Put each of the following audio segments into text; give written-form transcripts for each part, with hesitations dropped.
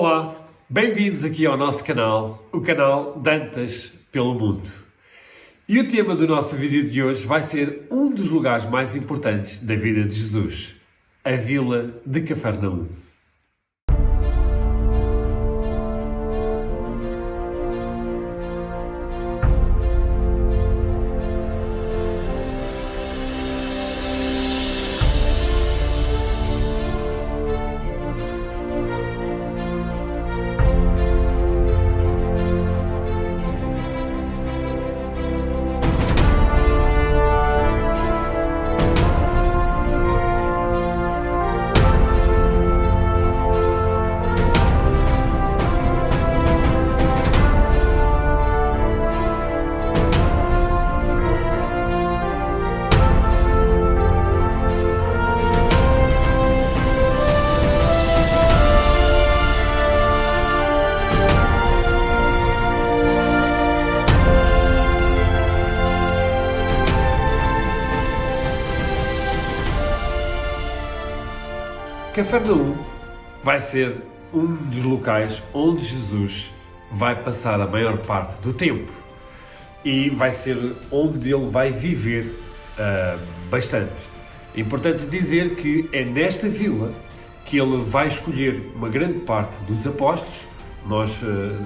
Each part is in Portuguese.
Olá, bem-vindos aqui ao nosso canal, o canal Dantas pelo Mundo. E o tema do nosso vídeo de hoje vai ser um dos lugares mais importantes da vida de Jesus, a Vila de Cafarnaum. Cafarnaum vai ser um dos locais onde Jesus vai passar a maior parte do tempo e vai ser onde ele vai viver bastante. É importante dizer que é nesta vila que ele vai escolher uma grande parte dos apóstolos. Nós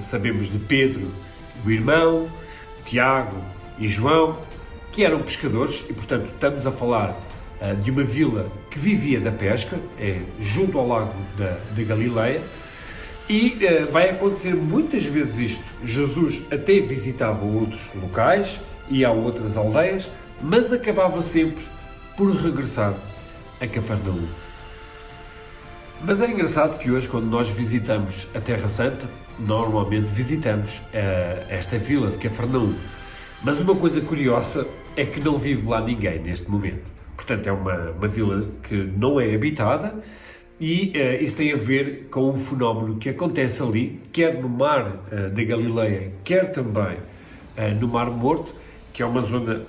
sabemos de Pedro, o irmão, Tiago e João, que eram pescadores e, portanto, estamos a falar de uma vila que vivia da pesca, junto ao lago da Galileia, e vai acontecer muitas vezes isto. Jesus até visitava outros locais, ia a outras aldeias, mas acabava sempre por regressar a Cafarnaum. Mas é engraçado que hoje, quando nós visitamos a Terra Santa, normalmente visitamos esta vila de Cafarnaum. Mas uma coisa curiosa é que não vive lá ninguém neste momento. Portanto, é uma vila que não é habitada e isso tem a ver com um fenómeno que acontece ali, quer no mar da Galileia, quer também no Mar Morto, que é uma zona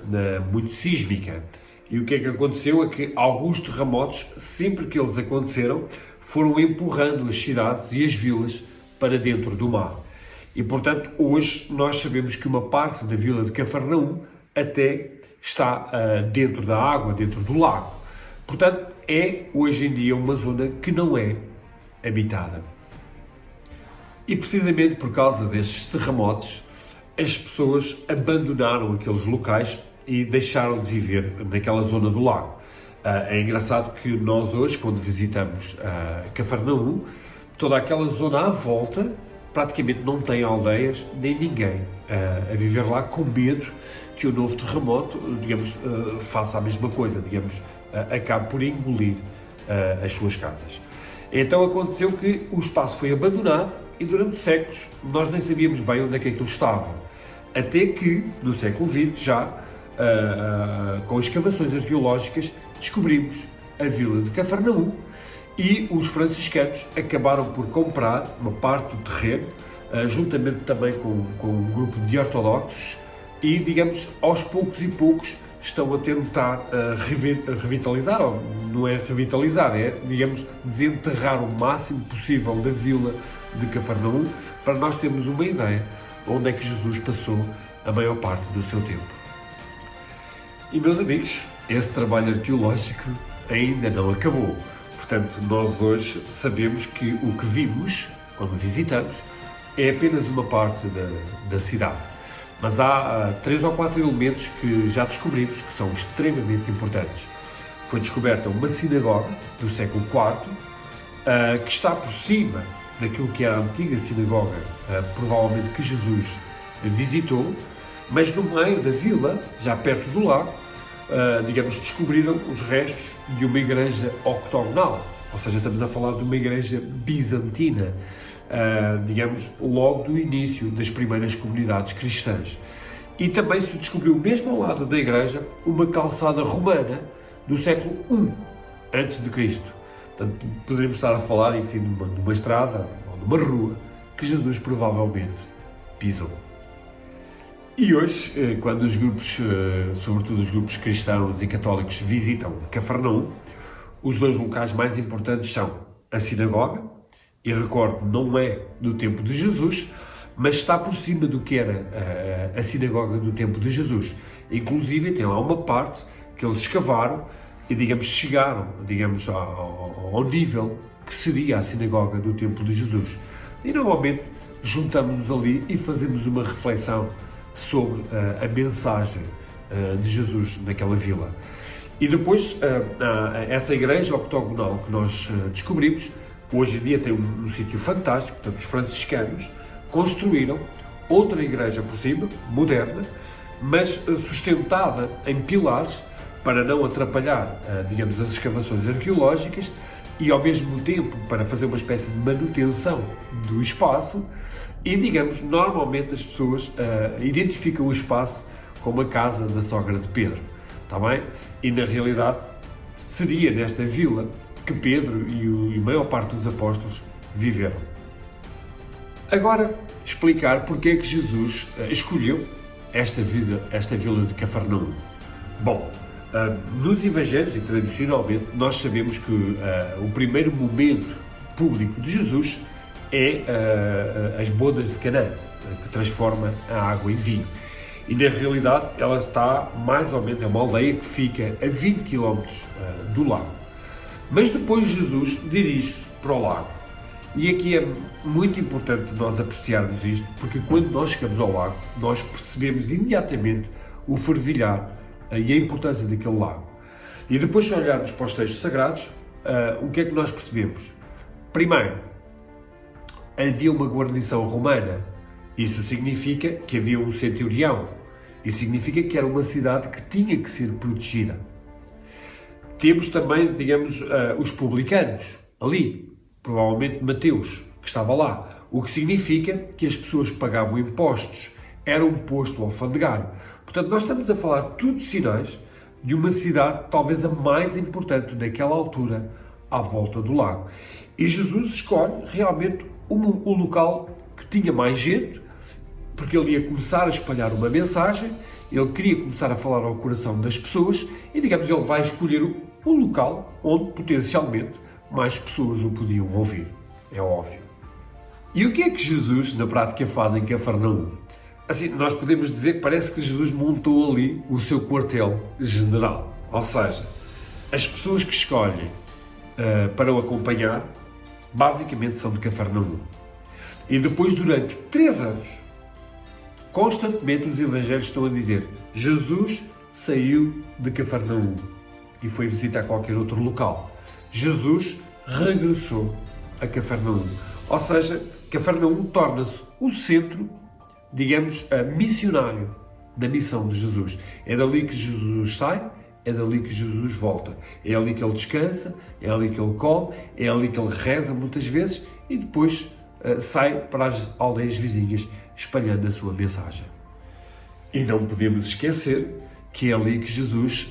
muito sísmica. E o que é que aconteceu é que alguns terremotos, sempre que eles aconteceram, foram empurrando as cidades e as vilas para dentro do mar. E, portanto, hoje nós sabemos que uma parte da vila de Cafarnaum até está dentro da água, dentro do lago. Portanto, é hoje em dia uma zona que não é habitada. E precisamente por causa destes terremotos, as pessoas abandonaram aqueles locais e deixaram de viver naquela zona do lago. É engraçado que nós hoje, quando visitamos Cafarnaum, toda aquela zona à volta praticamente não tem aldeias nem ninguém a viver lá, com medo que o novo terremoto, digamos, faça a mesma coisa, digamos, acabe por engolir as suas casas. Então aconteceu que o espaço foi abandonado e durante séculos nós nem sabíamos bem onde é que aquilo estava. Até que, no século XX, já com escavações arqueológicas, descobrimos a vila de Cafarnaum e os franciscanos acabaram por comprar uma parte do terreno, juntamente também com um grupo de ortodoxos, e, digamos, aos poucos e poucos estão a tentar revitalizar, ou não é revitalizar, é, digamos, desenterrar o máximo possível da vila de Cafarnaum, para nós termos uma ideia onde é que Jesus passou a maior parte do seu tempo. E, meus amigos, esse trabalho arqueológico ainda não acabou. Portanto, nós hoje sabemos que o que vimos, quando visitamos, é apenas uma parte da cidade. Mas há 3 ou 4 elementos que já descobrimos que são extremamente importantes. Foi descoberta uma sinagoga do século IV, que está por cima daquilo que era a antiga sinagoga, provavelmente que Jesus visitou, mas no meio da vila, já perto do lago, digamos, descobriram os restos de uma igreja octogonal, ou seja, estamos a falar de uma igreja bizantina, digamos, logo do início das primeiras comunidades cristãs. E também se descobriu, mesmo ao lado da igreja, uma calçada romana do século I a.C. Portanto, poderíamos estar a falar, enfim, de uma estrada ou de uma rua que Jesus provavelmente pisou. E hoje, quando os grupos, sobretudo os grupos cristãos e católicos, visitam Cafarnaum, os dois locais mais importantes são a sinagoga e recordo, não é do tempo de Jesus, mas está por cima do que era a sinagoga do tempo de Jesus. Inclusive tem lá uma parte que eles escavaram e, digamos, chegaram, digamos, ao nível que seria a sinagoga do tempo de Jesus. E normalmente juntamos-nos ali e fazemos uma reflexão sobre a mensagem de Jesus naquela vila. E depois, essa igreja octogonal que nós descobrimos, hoje em dia tem um sítio fantástico. Portanto, os franciscanos construíram outra igreja por cima, moderna, mas sustentada em pilares para não atrapalhar, digamos, as escavações arqueológicas e, ao mesmo tempo, para fazer uma espécie de manutenção do espaço. E, digamos, normalmente as pessoas identificam o espaço como a casa da sogra de Pedro, está bem? E, na realidade, seria nesta vila que Pedro e a maior parte dos apóstolos viveram. Agora, explicar porque é que Jesus escolheu esta vila de Cafarnaum. Bom, nos Evangelhos e tradicionalmente nós sabemos que o primeiro momento público de Jesus é as bodas de Canaã, que transforma a água em vinho. E na realidade ela está mais ou menos, é uma aldeia que fica a 20 km do lago. Mas depois Jesus dirige-se para o lago. E aqui é muito importante nós apreciarmos isto, porque quando nós chegamos ao lago, nós percebemos imediatamente o fervilhar e a importância daquele lago. E depois, se olharmos para os textos sagrados, o que é que nós percebemos? Primeiro, havia uma guarnição romana. Isso significa que havia um centurião. Isso significa que era uma cidade que tinha que ser protegida. Temos também, digamos, os publicanos ali, provavelmente Mateus, que estava lá, o que significa que as pessoas pagavam impostos, era um posto alfandegário. Portanto, nós estamos a falar tudo de sinais de uma cidade talvez a mais importante naquela altura, à volta do lago. E Jesus escolhe realmente o local que tinha mais gente, porque ele ia começar a espalhar uma mensagem, ele queria começar a falar ao coração das pessoas e, digamos, ele vai escolher o local onde potencialmente mais pessoas o podiam ouvir. É óbvio. E o que é que Jesus, na prática, faz em Cafarnaum? Assim, nós podemos dizer que parece que Jesus montou ali o seu quartel-general. Ou seja, as pessoas que escolhem para o acompanhar, basicamente são de Cafarnaum. E depois, durante 3 anos, constantemente os evangelhos estão a dizer: Jesus saiu de Cafarnaum e foi visitar qualquer outro local. Jesus regressou a Cafarnaum. Ou seja, Cafarnaum torna-se o centro, digamos, missionário da missão de Jesus. É dali que Jesus sai, é dali que Jesus volta. É ali que ele descansa, é ali que ele come, é ali que ele reza muitas vezes e depois sai para as aldeias vizinhas espalhando a sua mensagem. E não podemos esquecer que é ali que Jesus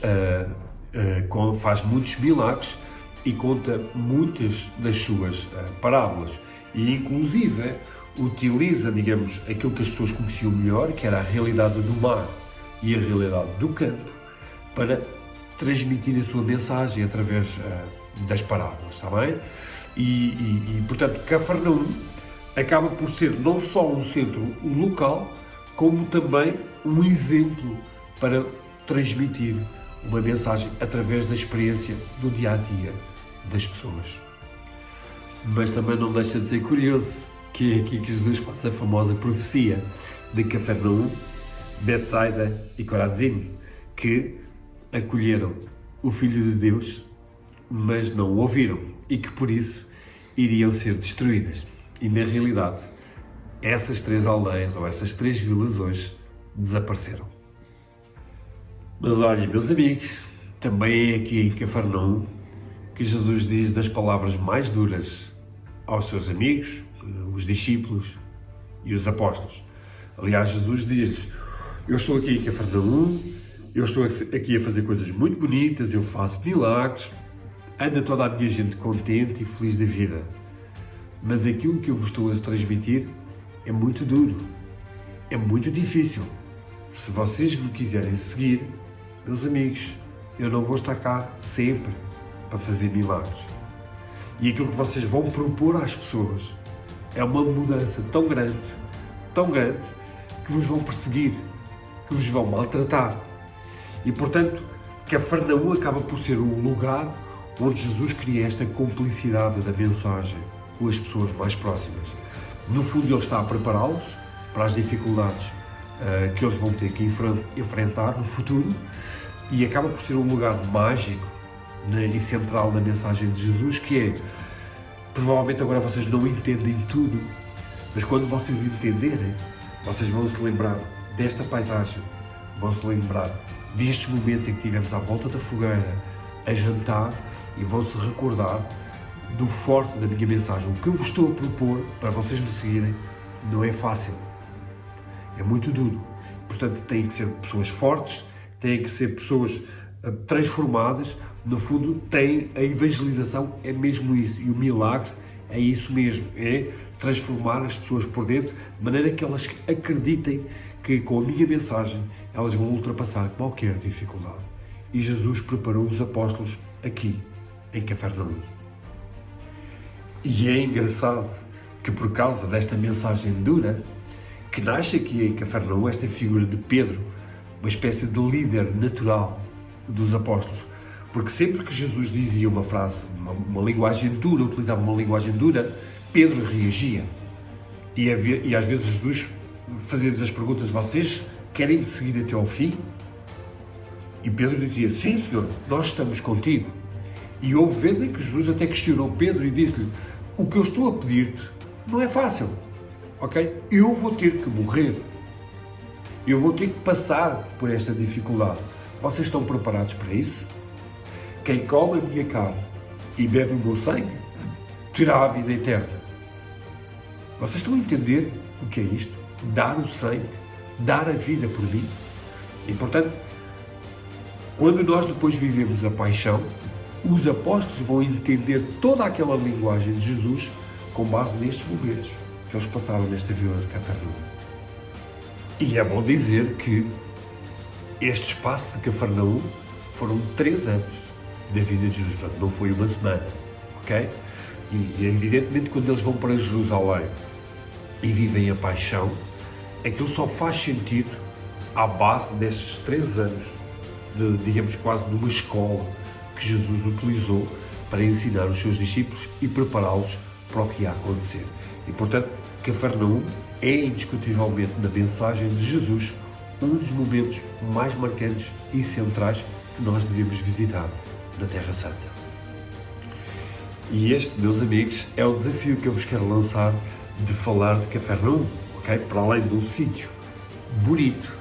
faz muitos milagres e conta muitas das suas parábolas. E inclusive utiliza, digamos, aquilo que as pessoas conheciam melhor, que era a realidade do mar e a realidade do campo, para transmitir a sua mensagem através das parábolas, está bem? Portanto, Cafarnaum acaba por ser não só um centro local, como também um exemplo para transmitir uma mensagem através da experiência do dia-a-dia das pessoas. Mas também não deixa de ser curioso que é aqui que Jesus faz a famosa profecia de Cafarnaum, Betsaida e Corazim, que acolheram o Filho de Deus, mas não o ouviram e que por isso iriam ser destruídas. E na realidade, essas 3 aldeias ou essas 3 vilas hoje desapareceram. Mas olhem, meus amigos, também é aqui em Cafarnaum que Jesus diz das palavras mais duras aos seus amigos, os discípulos e os apóstolos. Aliás, Jesus diz-lhes: eu estou aqui em Cafarnaum, eu estou aqui a fazer coisas muito bonitas, eu faço milagres, anda toda a minha gente contente e feliz da vida. Mas aquilo que eu vos estou a transmitir é muito duro, é muito difícil. Se vocês me quiserem seguir, meus amigos, eu não vou estar cá sempre para fazer milagres. e aquilo que vocês vão propor às pessoas é uma mudança tão grande, que vos vão perseguir, que vos vão maltratar. E, portanto, Cafarnaum acaba por ser um lugar onde Jesus cria esta cumplicidade da mensagem com as pessoas mais próximas. No fundo, ele está a prepará-los para as dificuldades que eles vão ter que enfrentar no futuro, e acaba por ser um lugar mágico e central na mensagem de Jesus, que é, provavelmente agora vocês não entendem tudo, mas quando vocês entenderem, vocês vão se lembrar desta paisagem, vão se lembrar destes momentos em que estivemos à volta da fogueira, a jantar, e vão se recordar do forte da minha mensagem. O que eu vos estou a propor para vocês me seguirem não é fácil, é muito duro. Portanto, têm que ser pessoas fortes, têm que ser pessoas transformadas. No fundo, a evangelização é mesmo isso, e o milagre é isso mesmo, é transformar as pessoas por dentro, de maneira que elas acreditem que com a minha mensagem elas vão ultrapassar qualquer dificuldade. E Jesus preparou os apóstolos aqui, em Cafarnaum. E é engraçado que, por causa desta mensagem dura, que nasce aqui em Cafarnaum, esta figura de Pedro, uma espécie de líder natural dos apóstolos, porque sempre que Jesus dizia uma frase, uma linguagem dura, utilizava uma linguagem dura, Pedro reagia. E às vezes Jesus fazia-lhes as perguntas: vocês querem me seguir até ao fim? E Pedro dizia: sim, Senhor, nós estamos contigo. E houve vezes em que Jesus até questionou Pedro e disse-lhe: o que eu estou a pedir-te não é fácil, ok? Eu vou ter que morrer. Eu vou ter que passar por esta dificuldade. Vocês estão preparados para isso? Quem come a minha carne e bebe o meu sangue terá a vida eterna. Vocês estão a entender o que é isto? Dar o sangue, dar a vida por mim. E, portanto, quando nós depois vivemos a paixão, os apóstolos vão entender toda aquela linguagem de Jesus com base nestes momentos que eles passaram nesta vila de Cafarnaum. E é bom dizer que este espaço de Cafarnaum foram 3 anos da vida de Jesus, portanto não foi uma semana, ok? E evidentemente quando eles vão para Jerusalém e vivem a paixão, aquilo só faz sentido à base destes 3 anos, digamos quase de uma escola que Jesus utilizou para ensinar os seus discípulos e prepará-los para o que ia acontecer. E portanto, Cafarnaum é indiscutivelmente na mensagem de Jesus um dos momentos mais marcantes e centrais que nós devemos visitar na Terra Santa. E este, meus amigos, é o desafio que eu vos quero lançar de falar de Cafarnaum, ok? Para além de um sítio bonito,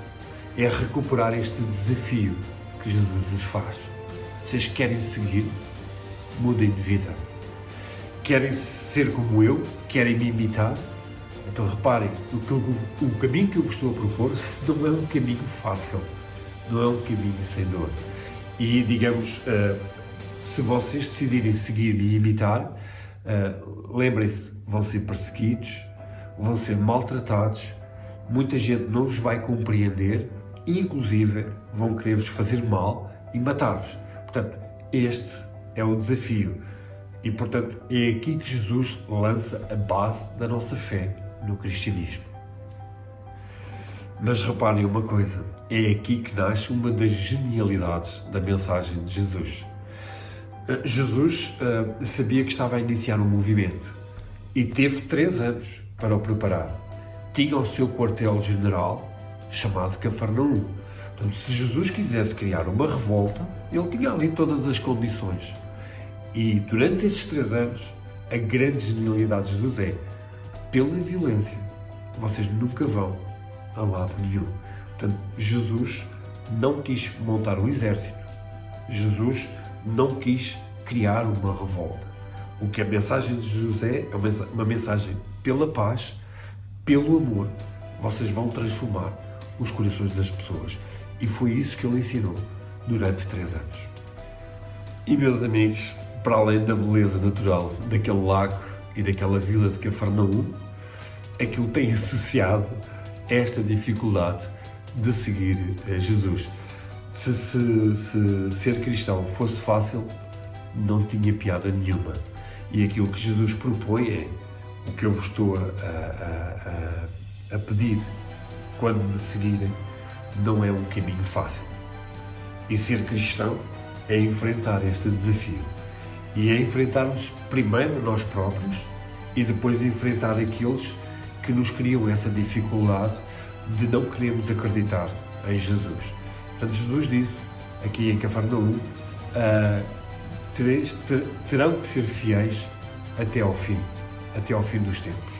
é recuperar este desafio que Jesus nos faz. Vocês querem seguir? Mudem de vida. Querem ser como eu? Querem me imitar? Então reparem, o caminho que eu vos estou a propor não é um caminho fácil, não é um caminho sem dor. E digamos, se vocês decidirem seguir e imitar, lembrem-se, vão ser perseguidos, vão ser maltratados, muita gente não vos vai compreender e inclusive vão querer-vos fazer mal e matar-vos. Portanto, este é o desafio e, portanto, é aqui que Jesus lança a base da nossa fé no cristianismo. Mas reparem uma coisa, é aqui que nasce uma das genialidades da mensagem de Jesus. Jesus sabia que estava a iniciar um movimento e teve 3 anos para o preparar. Tinha o seu quartel-general chamado Cafarnaum. Portanto, se Jesus quisesse criar uma revolta, ele tinha ali todas as condições. E durante estes 3 anos, a grande genialidade de Jesus é: pela violência, vocês nunca vão a lado nenhum. Portanto, Jesus não quis montar um exército. Jesus não quis criar uma revolta. O que a mensagem de Jesus é uma mensagem pela paz, pelo amor. Vocês vão transformar os corações das pessoas. E foi isso que ele ensinou durante 3 anos. E, meus amigos, para além da beleza natural daquele lago e daquela vila de Cafarnaum, aquilo tem associado esta dificuldade de seguir Jesus. Se ser cristão fosse fácil, não tinha piada nenhuma. E aquilo que Jesus propõe é o que eu vos estou a pedir quando me seguirem. Não é um caminho fácil. E ser cristão é enfrentar este desafio. E é enfrentarmos primeiro nós próprios e depois enfrentar aqueles que nos criam essa dificuldade de não queremos acreditar em Jesus. Portanto, Jesus disse, aqui em Cafarnaum, terão que ser fiéis até ao fim dos tempos.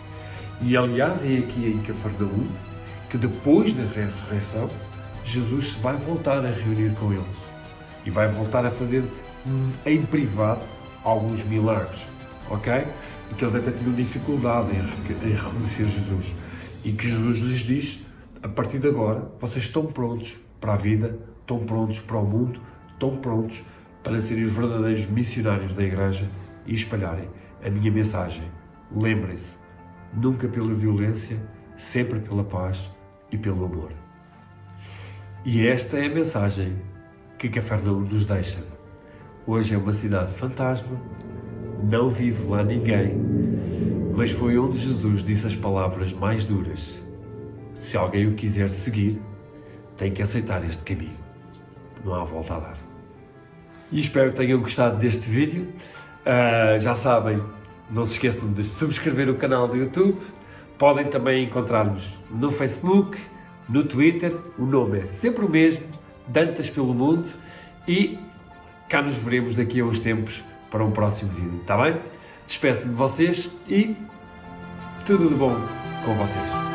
E aliás, é aqui em Cafarnaum que depois da ressurreição, Jesus se vai voltar a reunir com eles e vai voltar a fazer em privado alguns milagres, ok? E que eles até tinham dificuldade em reconhecer Jesus. E que Jesus lhes diz, a partir de agora, vocês estão prontos para a vida, estão prontos para o mundo, estão prontos para serem os verdadeiros missionários da Igreja e espalharem a minha mensagem. Lembrem-se, nunca pela violência, sempre pela paz e pelo amor. E esta é a mensagem que Cafarnaum nos deixa. Hoje é uma cidade fantasma, não vive lá ninguém, mas foi onde Jesus disse as palavras mais duras. Se alguém o quiser seguir, tem que aceitar este caminho. Não há volta a dar. E espero que tenham gostado deste vídeo. Já sabem, não se esqueçam de subscrever o canal do YouTube. Podem também encontrar-nos no Facebook, no Twitter. O nome é sempre o mesmo, Dantas pelo Mundo. E cá nos veremos daqui a uns tempos para um próximo vídeo, está bem? Despeço-me de vocês e tudo de bom com vocês.